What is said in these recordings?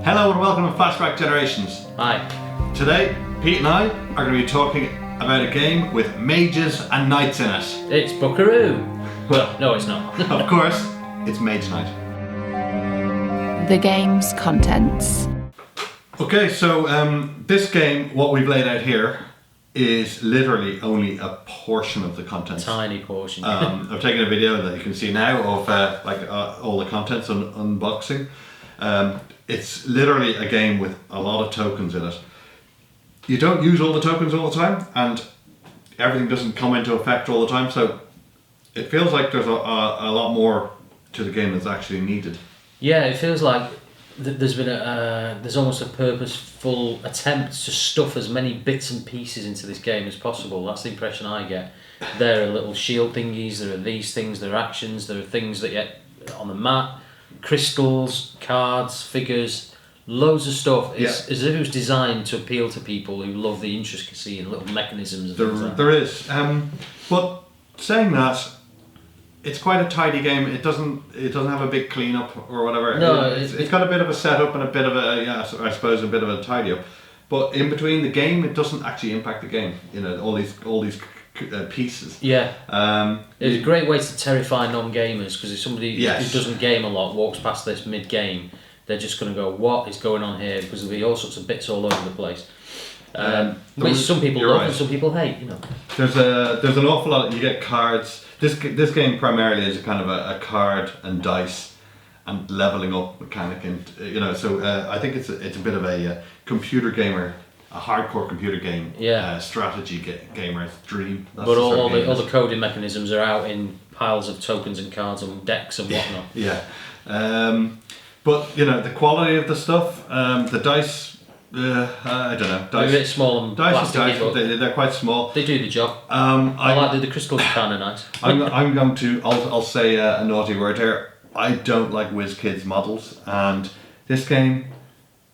Hello and welcome to Flashback Generations. Hi. Today, Pete and I are going to be talking about a game with mages and knights in it. It's Buckaroo. Well, no, it's not. Of course, it's Mage Knight. The game's contents. Okay, so this game, what we've laid out here, is literally only a portion of the contents. Tiny portion. I've taken a video that you can see now of all the contents on unboxing. It's literally a game with a lot of tokens in it. You don't use all the tokens all the time, and everything doesn't come into effect all the time, so it feels like there's a lot more to the game that's actually needed. Yeah, it feels like there's been there's almost a purposeful attempt to stuff as many bits and pieces into this game as possible. That's the impression I get. There are little shield thingies, there are these things, there are actions, there are things that get on the map, crystals, cards, figures, loads of stuff. It's as if it was designed to appeal to people who love the intricacy and little mechanisms. And things like that. There is. But saying that, it's quite a tidy game. It doesn't have a big cleanup or whatever. No, it's got a bit of a setup and a bit of I suppose a bit of a tidy up. But in between the game, it doesn't actually impact the game. You know, all these pieces. Yeah. It's a great way to terrify non-gamers, because if somebody who doesn't game a lot walks past this mid-game, they're just going to go, "What is going on here?" Because there'll be all sorts of bits all over the place. Which some people love and some people hate. You know. There's an awful lot. You get cards. This game primarily is a kind of a card and dice and leveling up mechanic, and so I think it's a bit of a computer gamer, a hardcore computer game, strategy gamer's dream. That's but all the coding mechanisms are out in piles of tokens and cards and decks and whatnot. Yeah, but the quality of the stuff, the dice. I don't know. They're a bit small and dice, they're quite small. They do the job. I like the crystals are kind of nice. I'm going to. I'll say a naughty word here. I don't like WizKids models, and this game.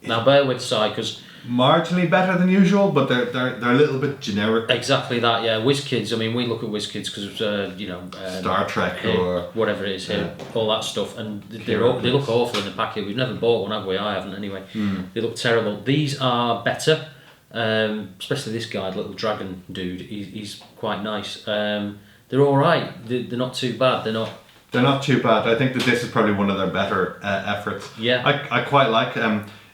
Now bear with Si, because marginally better than usual, but they're a little bit generic. Exactly that, yeah. WizKids. I mean, we look at WizKids because Star Trek or whatever it is here, all that stuff, and they look awful in the packet. We've never bought one, have we? I haven't anyway. They look terrible. These are better, especially this guy, the little dragon dude. He's quite nice. They're all right. They're not too bad. They're not too bad. I think that this is probably one of their better efforts. Yeah. I quite like.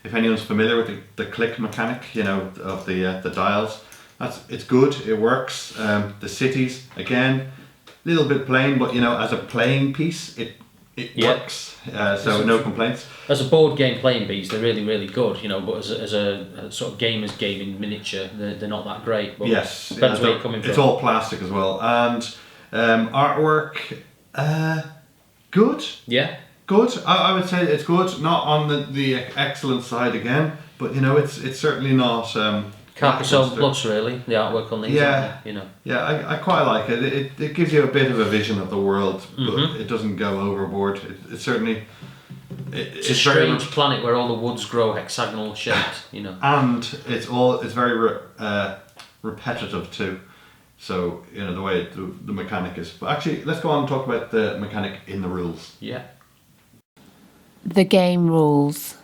If anyone's familiar with the click mechanic, of the dials, it's good. It works. The cities, again, a little bit plain, but as a playing piece, it works. So no complaints. As a board game playing piece, they're really, really good. But as a sort of gamer's game in miniature, they're not that great. But yes, depends where you're coming from. It's all plastic as well, and artwork, good. Yeah. Good. I would say it's good. Not on the excellent side again, but it's certainly not. Carcassonne Plus, really, the artwork on these. Yeah. Yeah, I quite like it. It gives you a bit of a vision of the world, but it doesn't go overboard. It certainly. It's a strange planet where all the woods grow hexagonal shaped, And it's very repetitive too. So the way the mechanic is. But actually, let's go on and talk about the mechanic in the rules. Yeah. The game rules.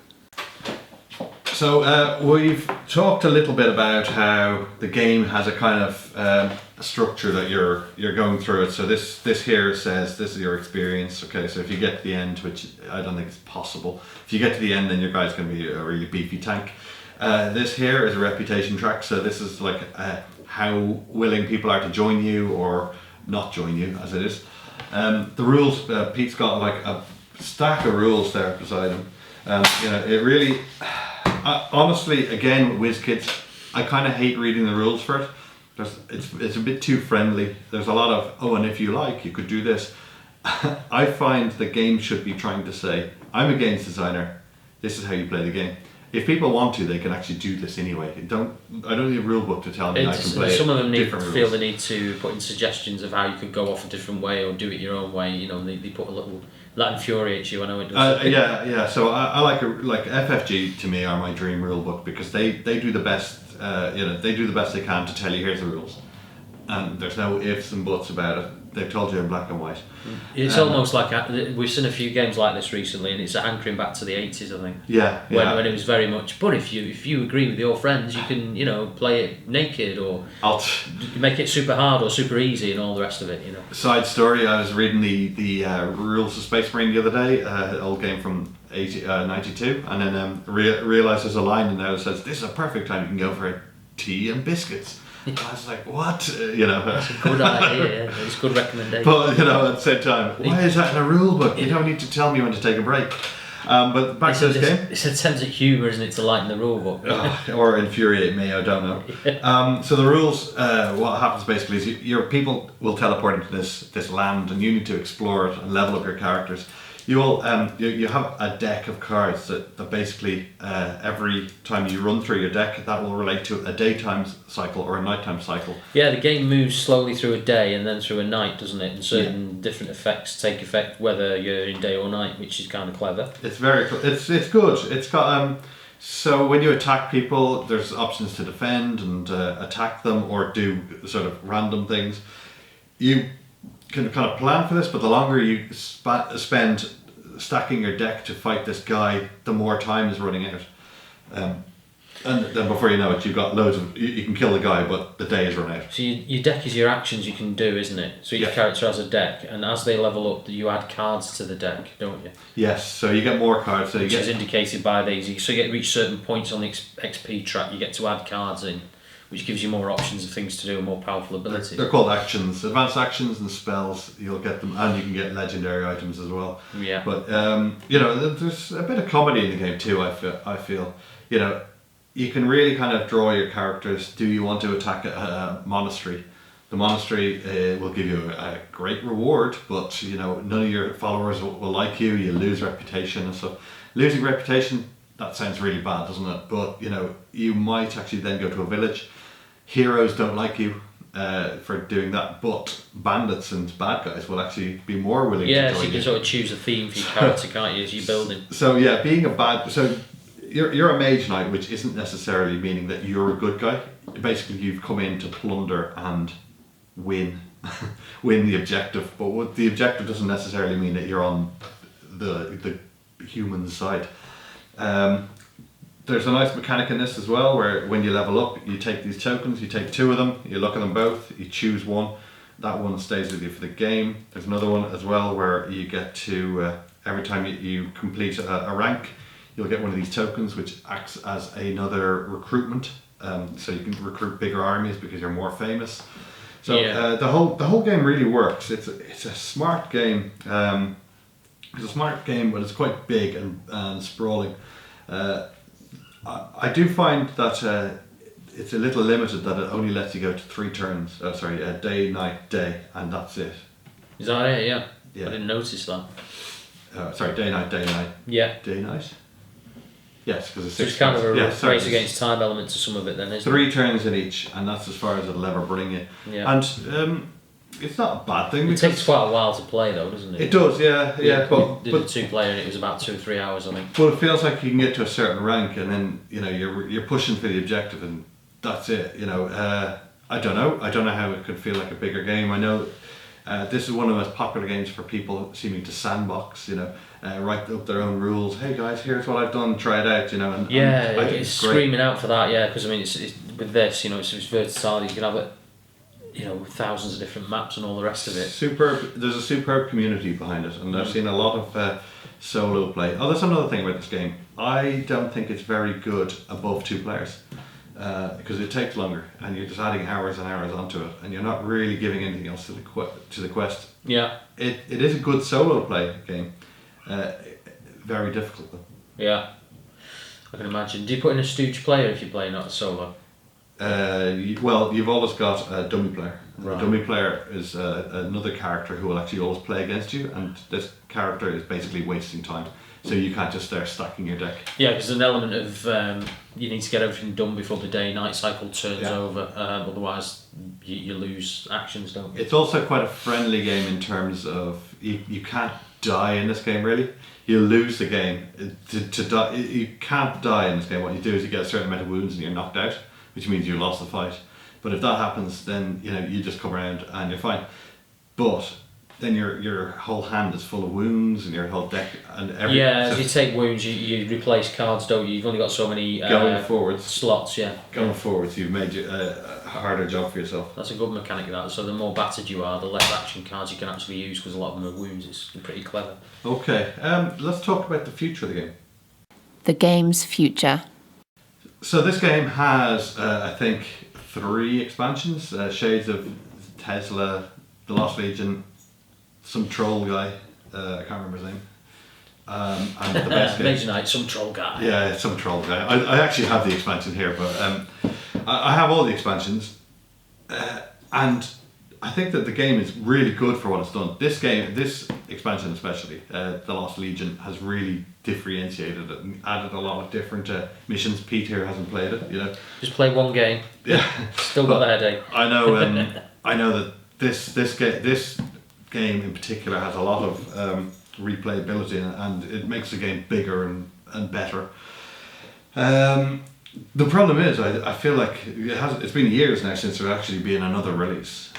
So we've talked a little bit about how the game has a kind of structure that you're going through it. So this here says this is your experience. Okay, so if you get to the end, which I don't think is possible, if you get to the end, then your guy's going to be a really beefy tank. This here is a reputation track. So this is like how willing people are to join you or not join you, as it is. The rules. Pete's got like a stack of rules there beside him. It really, honestly, again with WizKids, I kind of hate reading the rules for it. It's a bit too friendly. There's a lot of and if you like, you could do this. I find the game should be trying to say, I'm a games designer. This is how you play the game. If people want to, they can actually do this anyway. I don't need a rule book to tell me I can play. Some of them feel the need to put in suggestions of how you could go off a different way or do it your own way. They put a little. That infuriates you. I know it does. Yeah. So I like FFG to me are my dream rule book, because they do the best. They do the best they can to tell you here's the rules, and there's no ifs and buts about it. they've told you in black and white. It's almost like we've seen a few games like this recently, and it's anchoring back to the 80s, I think. Yeah, when it was very much. But if you agree with your friends, you can play it naked or make it super hard or super easy and all the rest of it. Side story: I was reading the rules of Space Marine the other day, old game from 92, and then realised there's a line in there that says, "This is a perfect time you can go for tea and biscuits." I was like, what? That's a good idea, yeah. It's a good recommendation. But, at the same time, why is that in a rule book? You don't need to tell me when to take a break. But back to this game. It's an attempt at humour, isn't it, to lighten the rule book? Or infuriate me, I don't know. So the rules, what happens basically is your people will teleport into this land, and you need to explore it and level up your characters. You will you have a deck of cards that basically every time you run through your deck, that will relate to a daytime cycle or a nighttime cycle. Yeah, the game moves slowly through a day and then through a night, doesn't it? And certain different effects take effect whether you're in day or night, which is kind of clever. It's it's good. It's got so when you attack people, there's options to defend and attack them or do sort of random things. You can kind of plan for this, but the longer you spend stacking your deck to fight this guy, the more time is running out. And then before you know it, you've got loads of... You can kill the guy, but the day is run out. So your deck is your actions you can do, isn't it? So each character has a deck, and as they level up, you add cards to the deck, don't you? Yes, so you get more cards. So which is indicated by these. So you reach certain points on the XP track, you get to add cards in, which gives you more options of things to do and more powerful abilities. They're called actions. Advanced actions and spells, you'll get them, and you can get legendary items as well. Yeah. But, there's a bit of comedy in the game too, I feel. You can really kind of draw your characters. Do you want to attack a monastery? The monastery will give you a great reward, but, none of your followers will like you. You lose reputation and stuff. Losing reputation, that sounds really bad, doesn't it? But, you might actually then go to a village. Heroes don't like you for doing that, but bandits and bad guys will actually be more willing to join you. Yeah, so you can sort of choose a theme for your character, can't you, as you're building. So yeah, you're a Mage Knight, which isn't necessarily meaning that you're a good guy. Basically, you've come in to plunder and win the objective, but the objective doesn't necessarily mean that you're on the human side. There's a nice mechanic in this as well, where when you level up, you take these tokens, you take 2 of them, you look at them both, you choose one, that one stays with you for the game. There's another one as well where you get to, every time you complete a rank, you'll get one of these tokens which acts as another recruitment, so you can recruit bigger armies because you're more famous. So the whole game really works. It's a smart game. It's a smart game, but it's quite big and sprawling. I do find that it's a little limited, that it only lets you go to 3 turns. Day, night, day, and that's it. Is that it? Yeah. I didn't notice that. Day, night, day, night. Yeah. Day, night? Yes, because it's 6 it's kind of a race against against time element to some of it then, isn't 3 turns in each, and that's as far as it'll ever bring you. Yeah. And it's not a bad thing. It takes quite a while to play though, doesn't it? It does, yeah. But did a 2-player and it was about 2 or 3 hours, I think. But it feels like you can get to a certain rank, and then you're pushing for the objective, and that's it. I don't know how it could feel like a bigger game. I know this is one of the most popular games for people seeming to sandbox. Write up their own rules. Hey guys, here's what I've done. Try it out. And it's screaming out for that. Yeah, because I mean, it's with this. It's versatility. You can have it. Thousands of different maps and all the rest of it. There's a superb community behind it, and I've seen a lot of solo play. That's another thing about this game. I don't think it's very good above 2 players because it takes longer, and you're just adding hours and hours onto it, and you're not really giving anything else to the quest. Yeah. It is a good solo play game. Very difficult though. Yeah. I can imagine. Do you put in a stooge player if you're playing not a solo? You've always got a dummy player. Right. A dummy player is another character who will actually always play against you, and this character is basically wasting time. So you can't just start stacking your deck. Yeah, because there's an element of you need to get everything done before the day-night cycle turns over. Otherwise, you lose actions, don't you? It's also quite a friendly game in terms of you can't die in this game really. You lose the game. To die, you can't die in this game. What you do is you get a certain amount of wounds and you're knocked out, which means you lost the fight. But if that happens, then you just come around and you're fine. but then your whole hand is full of wounds and your whole deck and everything. Yeah, as you take wounds, you replace cards, don't you? You've only got so many going forwards. slots, yeah. Going forwards, you've made a harder job for yourself. That's a good mechanic, that. So the more battered you are, the less action cards you can actually use, because a lot of them are wounds. It's pretty clever. Okay, let's talk about the future of the game. The game's future. So this game has, I think, 3 expansions. Shades of Tesla, The Lost Legion, some troll guy, I can't remember his name. And the best game. Mage Knight, some troll guy. Yeah, some troll guy. I actually have the expansion here, but I have all the expansions. And I think that the game is really good for what it's done. This expansion especially, The Lost Legion, has really differentiated it and added a lot of different missions. Pete here hasn't played it, you know. Just play one game. Yeah. Still got the headache. I know. I know that this game in particular has a lot of replayability, and it makes the game bigger and better. The problem is, I feel like it's been years now since there's actually been another release.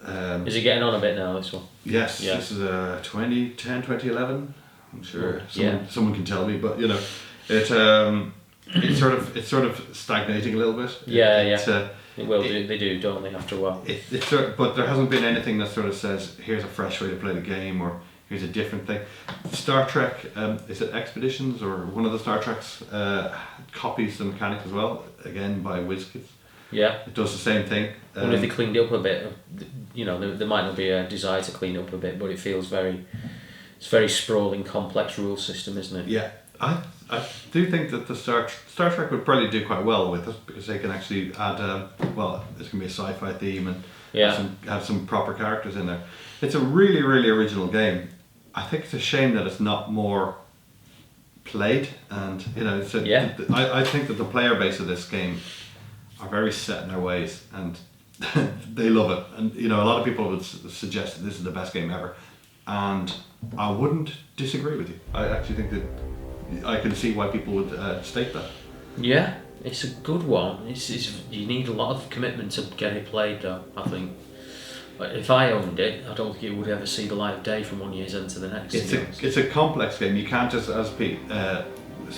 Is it getting on a bit now, this one? Yes, Yeah. This is 2010, 2011. I'm sure Yeah. someone can tell me, but you know, it's sort of stagnating a little bit. Yeah, It's, It will do. They do, don't they, after a while? But there hasn't been anything that sort of says, here's a fresh way to play the game, or here's a different thing. Star Trek, is it Expeditions, or one of the Star Treks, copies the mechanic as well, again by WizKids. Yeah. It does the same thing. I wonder if they cleaned it up a bit. You know, there might not be a desire to clean it up a bit, but it feels it's very sprawling, complex rule system, isn't it? Yeah, I do think that the Star Trek would probably do quite well with it, because they can actually add, it's going to be a sci-fi theme and have some proper characters in there. It's a really, really original game. I think it's a shame that it's not more played, and you know, I think that the player base of this game are very set in their ways, and they love it. And you know, a lot of people would suggest that this is the best game ever, and I wouldn't disagree with you. I actually think that I can see why people would state that. Yeah, it's a good one. It's you need a lot of commitment to get it played, though, I think. But if I owned it, I don't think it would ever see the light of day from one year's end to the next. It's a complex game. You can't just, as Pete said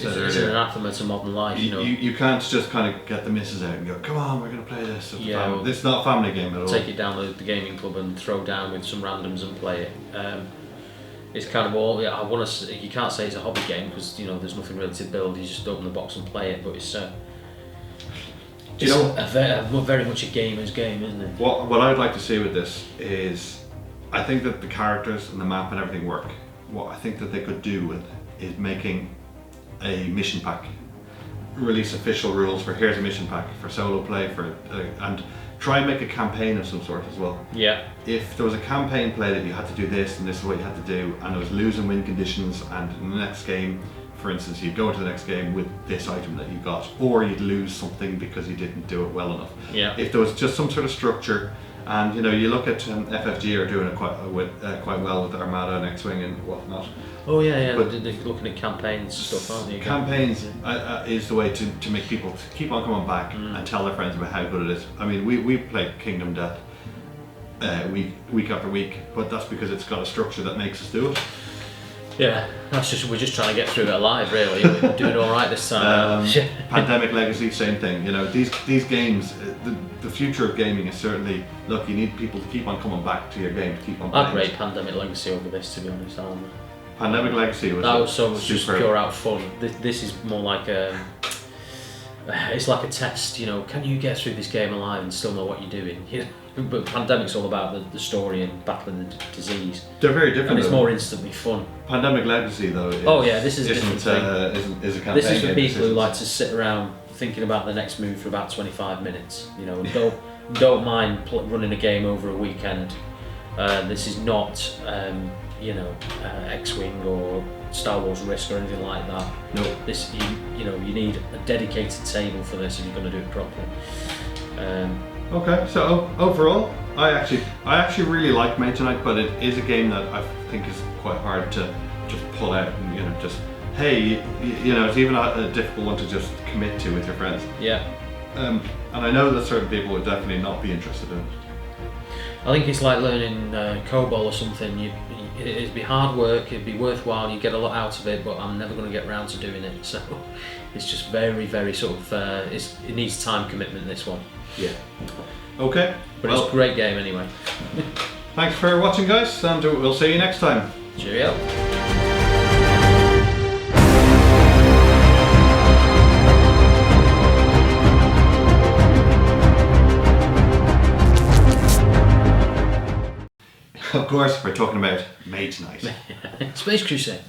earlier, it's an anathema to modern life. You can't just kind of get the missus out and go, come on, we're going to play this. It's not a family game at all. Take it down the gaming club and throw down with some randoms and play it. It's kind of all. I want to. You can't say it's a hobby game, because you know there's nothing really to build. You just open the box and play it. But it's very much a gamer's game, isn't it? What I'd like to see with this is, I think that the characters and the map and everything work. What I think that they could do with is making a mission pack, release official rules for here's a mission pack for solo play and try and make a campaign of some sort as well. Yeah. If there was a campaign play that you had to do this and this is what you had to do, and there was lose and win conditions, and in the next game, for instance, you'd go into the next game with this item that you got, or you'd lose something because you didn't do it well enough. Yeah. If there was just some sort of structure, and you know, you look at FFG are doing it quite well with Armada and X-Wing and whatnot. Oh yeah. But they're looking at campaigns and stuff, aren't they? Campaigns is the way to make people keep on coming back and tell their friends about how good it is. I mean, we play Kingdom Death week after week, but that's because it's got a structure that makes us do it. Yeah, we're just trying to get through it alive, really. We're doing all right this time. Pandemic Legacy, same thing. You know, these games, the future of gaming is certainly, look, you need people to keep on coming back to your game, to keep on playing. I'd rate Pandemic Legacy over this, to be honest. Pandemic Legacy was so much just pure out fun. This is more like it's like a test. You know, can you get through this game alive and still know what you're doing? You know? But Pandemic's all about the story and battling the disease. They're very different. And it's more instantly fun. Pandemic Legacy, though. This is a different thing. Is a campaign. This is for people who like to sit around thinking about the next move for about 25 minutes. You know, and don't mind running a game over a weekend. This is not, X-Wing or Star Wars Risk or anything like that. No. This you need a dedicated table for this if you're going to do it properly. Okay, so overall, I actually really like Mage Knight, but it is a game that I think is quite hard to just pull out and it's even a difficult one to just commit to with your friends. Yeah. And I know that certain people would definitely not be interested in it. I think it's like learning COBOL or something. It'd be hard work, it'd be worthwhile, you get a lot out of it, but I'm never going to get round to doing it. So it's just very, very sort of, it needs time commitment, this one. Yeah. Okay. But it's a great game anyway. Thanks for watching, guys, and we'll see you next time. Cheerio. Of course, we're talking about Mage Knight. Space Crusade.